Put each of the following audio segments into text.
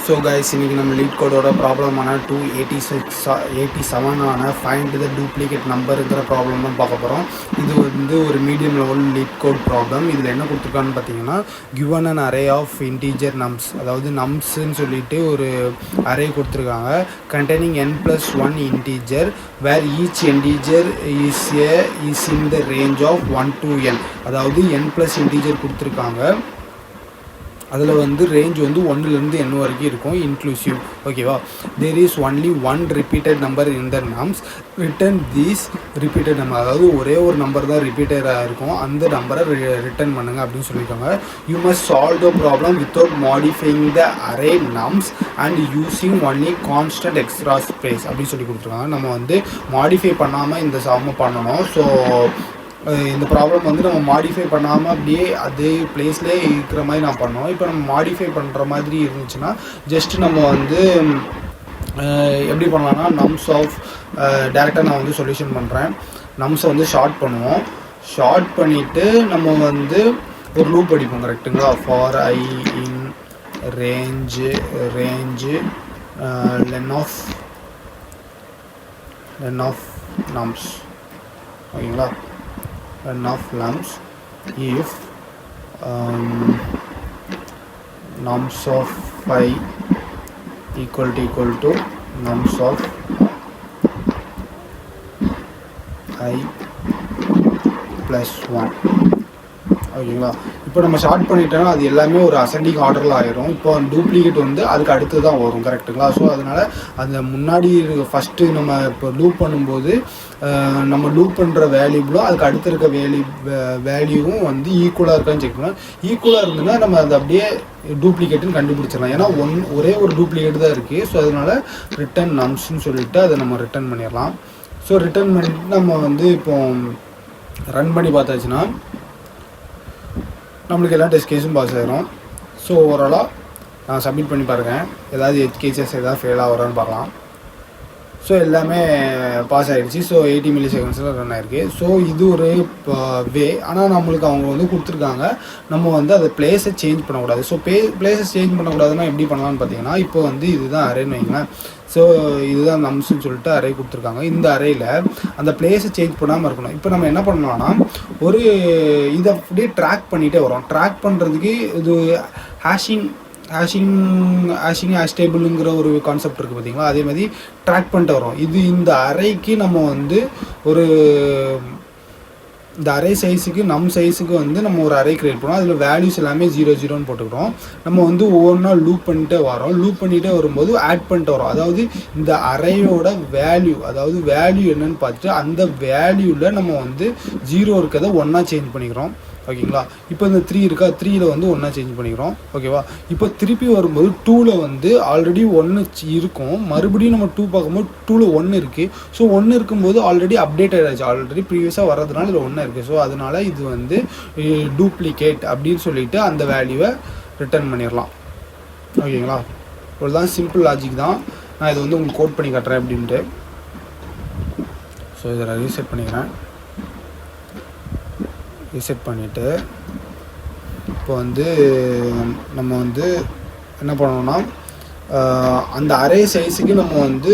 So guys இன்றைக்கி நம்ம லீட் கோடோட ப்ராப்ளமான 287 ஃபைண்ட் த டூப்ளிகேட் நம்பருங்கிற ப்ராப்ளம் தான் பார்க்க போகிறோம். இது வந்து ஒரு medium level LeetCode problem. இதில் என்ன கொடுத்துருக்கான்னு பார்த்தீங்கன்னா, given an array of integer nums, அதாவது நம்ஸ்ன்னு சொல்லிட்டு ஒரு அரே கொடுத்துருக்காங்க, containing n+1 integer where each integer is in the range of 1 to n. அதாவது n+ integer கொடுத்துருக்காங்க, அதில் வந்து ரேஞ்ச் வந்து 1லேருந்து n வரைக்கும் இருக்கும், இன்க்ளூசிவ். ஓகேவா? There is only one repeated number in the nums, return these repeated number. அதாவது ஒரே ஒரு நம்பர் தான் ரிப்பீட்டடாக இருக்கும், அந்த நம்பரை ரிட்டர்ன் பண்ணுங்கள் அப்படின்னு சொல்லியிருக்காங்க. You must solve the problem without modifying the array nums and using only constant extra space அப்படின்னு சொல்லி கொடுத்துருக்காங்க. நம்ம வந்து மாடிஃபை பண்ணாமல் இந்த சம்ம பண்ணணும். ஸோ இந்த ப்ராப்ளம் வந்து நம்ம மாடிஃபை பண்ணாமல் அப்படியே அதே பிளேஸ்லேயே இருக்கிற மாதிரி நான் பண்ணோம். இப்போ நம்ம மாடிஃபை பண்ணுற மாதிரி இருந்துச்சுன்னா ஜஸ்ட் நம்ம வந்து எப்படி பண்ணலாம்னா, நம்ஸ் ஆஃப் டேரெக்டாக நான் வந்து சொல்யூஷன் பண்ணுறேன். நம்ஸை வந்து ஷார்ட் பண்ணுவோம். ஷார்ட் பண்ணிவிட்டு நம்ம வந்து ஒரு லூப் அடிப்போம், கரெக்டுங்களா? For I in range len of nums. ஓகேங்களா? Run of nums if nums of 5 equal to nums of I plus 1. ஓகேங்களா? இப்போ நம்ம ஷார்ட் பண்ணிட்டோம்னா அது எல்லாமே ஒரு அசெண்டிங் ஆர்டரில் ஆகிரும். இப்போ டூப்ளிகேட் வந்து அதுக்கு அடுத்து தான் வரும், கரெக்டுங்களா? ஸோ அதனால் அந்த முன்னாடி ஃபஸ்ட்டு நம்ம இப்போ லூப் பண்ணும்போது நம்ம லூப் பண்ணுற வேல்யூபிளும் அதுக்கு அடுத்து இருக்க வேல்யூவும் வந்து ஈக்குவலாக இருக்கான்னு செக் பண்ணலாம். ஈக்குவலாக இருந்ததுன்னா நம்ம அதை அப்படியே டூப்ளிகேட்டுன்னு கண்டுபிடிச்சிடலாம். ஏன்னா ஒரே ஒரு டூப்ளிகேட் தான் இருக்குது. ஸோ அதனால் ரிட்டன் நம்ஸ்ன்னு சொல்லிவிட்டு அதை நம்ம ரிட்டன் பண்ணிடலாம். ஸோ ரிட்டன் பண்ணிவிட்டு நம்ம வந்து இப்போ ரன் பண்ணி பார்த்தாச்சுன்னா நம்மளுக்கு எல்லா டெஸ்ட் கேஸும் பாஸ் ஆகிரும். ஸோ ஓவராலாக நான் சப்மிட் பண்ணி பாருங்கள், ஏதாவது எச் கேசஸ் ஏதாவது ஃபெயில் ஆகிறான்னு பார்க்கலாம். ஸோ எல்லாமே பாஸ் ஆகிடுச்சு. ஸோ 80 மில்லிசெகண்ட்ஸில் ரன் ஆகிருக்கு. ஸோ இது ஒரு வே. ஆனால் நம்மளுக்கு அவங்க வந்து கொடுத்துருக்காங்க, நம்ம வந்து அதை பிளேஸை சேஞ்ச் பண்ணக்கூடாது. ஸோ பிளேஸை சேஞ்ச் பண்ணக்கூடாதுன்னா எப்படி பண்ணலான்னு பார்த்தீங்கன்னா, இப்போ வந்து இதுதான் அரேன்னு வைங்களேன். ஸோ இதுதான் நம்ஸ்ன்னு சொல்லிட்டு அரே கொடுத்துருக்காங்க. இந்த அரேயில் அந்த பிளேஸை சேஞ்ச் பண்ணாமல் இருக்கணும். இப்போ நம்ம என்ன பண்ணலாம்னா, ஒரு இதை அப்படியே ட்ராக் பண்ணிகிட்டே வரோம். ட்ராக் பண்ணுறதுக்கு இது ஹேஷ் டேபிளுங்கிற ஒரு கான்செப்ட் இருக்குது பார்த்தீங்களா? அதே மாதிரி ட்ராக் பண்ணிட்டு வரோம். இது இந்த அரேக்கு நம்ம வந்து ஒரு இந்த அரே சைஸுக்கு நம் சைஸுக்கு வந்து நம்ம ஒரு அரே க்ரியேட் பண்ணோம். அதில் வேல்யூஸ் எல்லாமே 0 0ன்னு போட்டுக்கிறோம். நம்ம வந்து ஒவ்வொன்றா லூப் பண்ணிட்டே வரோம். லூப் பண்ணிகிட்டே வரும்போது ஆட் பண்ணிட்டு வரோம். அதாவது இந்த அரேயோட வேல்யூ என்னன்னு பார்த்துட்டு அந்த வேல்யூவில் நம்ம வந்து 0 இருக்கிறத 1 சேஞ்ச் பண்ணிக்கிறோம். ஓகேங்களா? இப்போ இந்த 3 இருக்கா, 3ல் வந்து 1 சேஞ்ச் பண்ணிக்கிறோம். ஓகேவா? இப்போ திருப்பி வரும்போது 2ல் வந்து ஆல்ரெடி 1 இருக்கும். மறுபடியும் நம்ம 2 பார்க்கும்போது 2ல் 1 இருக்குது. ஸோ 1 இருக்கும்போது ஆல்ரெடி அப்டேட் ஆகிடுச்சு. ஆல்ரெடி ப்ரீவியஸாக வர்றதுனால இதில் 1 இருக்குது. ஸோ அதனால் இது வந்து டூப்ளிகேட் அப்படின்னு சொல்லிட்டு அந்த வேல்யூவை ரிட்டர்ன் பண்ணிடலாம். ஓகேங்களா? இவ்வளோதான், சிம்பிள் லாஜிக் தான். நான் இது வந்து உங்களுக்கு கோட் பண்ணி காட்டுறேன் அப்படின்ட்டு. ஸோ இதை ரீசெட் பண்ணிக்கிறேன். ரீசெட் பண்ணிவிட்டு இப்போ வந்து நம்ம வந்து என்ன பண்ணோம்னா, அந்த அரே சைஸுக்கு நம்ம வந்து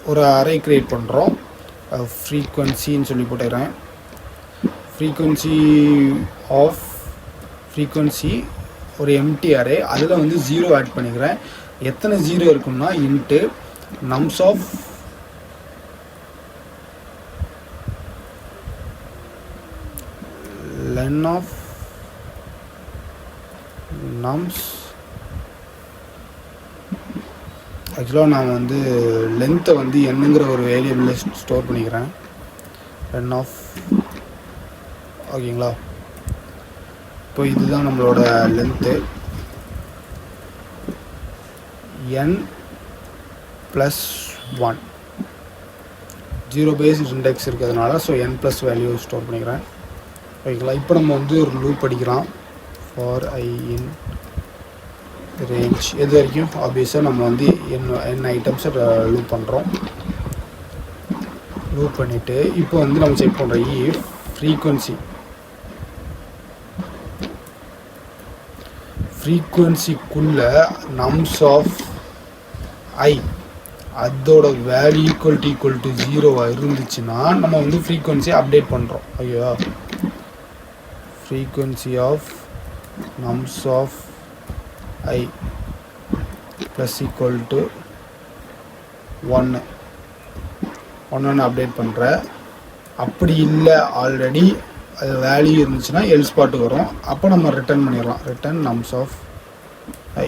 ஒரு அரே க்ரியேட் பண்ணுறோம். ஃப்ரீக்வன்சின்னு சொல்லி போட்டுக்கிறேன். ஃப்ரீக்வன்சி ஒரு எம்டி அரே, அதில் வந்து 0 ஆட் பண்ணிக்கிறேன். எத்தனை 0 இருக்குன்னா into nums of len of nums. ஆக்சுவலாக நான் வந்து லென்த்தை வந்து என்னங்கிற ஒரு வேரியபிளில் ஸ்டோர் பண்ணிக்கிறேன். Len of. ஓகேங்களா? இப்போ இதுதான் நம்மளோட லென்த்து, n+1. 0 பேஸ் இண்டெக்ஸ் இருக்கிறதுனால ஸோ n+ வேல்யூ ஸ்டோர் பண்ணிக்கிறேன். ஓகேங்களா? இப்போ நம்ம வந்து ஒரு லூப் அடிக்கலாம். ஃபார் ஐ இன் ரேஞ்ச் எது வரைக்கும் ஆப்வியஸாக நம்ம வந்து n ஐட்டம்ஸை லூப் பண்ணுறோம். லூப் பண்ணிவிட்டு இப்போ வந்து நம்ம செக் பண்ணுறோம் ஃப்ரீக்குவென்சிக்குள்ளே நம்ஸ் ஆஃப் ஐ அதோட வேல்யூ ஈக்குவல் டு 0 இருந்துச்சுன்னா நம்ம வந்து ஃப்ரீக்குவென்சியை அப்டேட் பண்ணுறோம். ஐயோ, frequency of nums of I plus equal to 1 update பண்ணுற. அப்படி இல்லை ஆல்ரெடி அது வேல்யூ இருந்துச்சுன்னா எல்ஸ் பாட்டுக்கு வரும். அப்போ நம்ம ரிட்டர்ன் பண்ணிடலாம், return nums of I.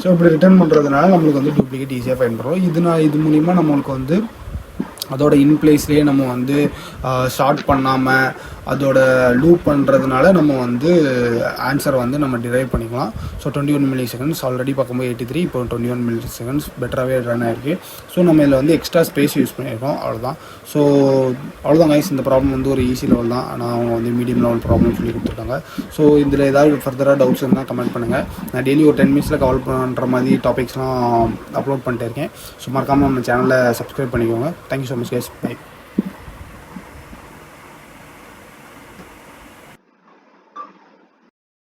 So இப்படி ரிட்டர்ன் பண்ணுறதுனால நம்மளுக்கு வந்து டூப்ளிகேட் ஈஸியாக பயன்படுறோம். இது மூலிமா நம்மளுக்கு வந்து அதோட இன்ப்ளேஸ்லேயே நம்ம வந்து ஷார்ட் பண்ணாமல் அதோட லூப் பண்ணுறதுனால நம்ம வந்து ஆன்சரை வந்து நம்ம டிரைவ் பண்ணிக்கலாம். ஸோ 21 மில்லி செகண்ட்ஸ் ஆல்ரெடி பார்க்கும்போது 83, இப்போ 21 மில்லி செகண்ட்ஸ் பெட்டராகவே ரன் ஆகிருக்கு. ஸோ நம்ம இதில் வந்து எக்ஸ்ட்ரா ஸ்பேஸ் யூஸ் பண்ணியிருக்கோம், அவ்வளோதான். ஸோ அவ்வளோதான் கைஸ், இந்த ப்ராப்ளம் வந்து ஒரு ஈஸி லெவல் தான். ஆனால் அவங்க வந்து மீடியம் லெவல் ப்ராப்ளம் சொல்லி கொடுத்துருக்காங்க. ஸோ இதில் ஏதாவது ஃபர்தராக டவுட்ஸ் இருந்தால் கமெண்ட் பண்ணுங்கள். நான் டெய்லி ஒரு 10 மினிட்ஸில் கவர் பண்ணுற மாதிரி டாபிக்ஸ்லாம் அப்லோட் பண்ணிட்டு இருக்கேன். ஸோ மறக்காமல் நம்ம சேனலை சப்ஸ்கிரைப் பண்ணிக்கோங்க. Thank you so much guys, by.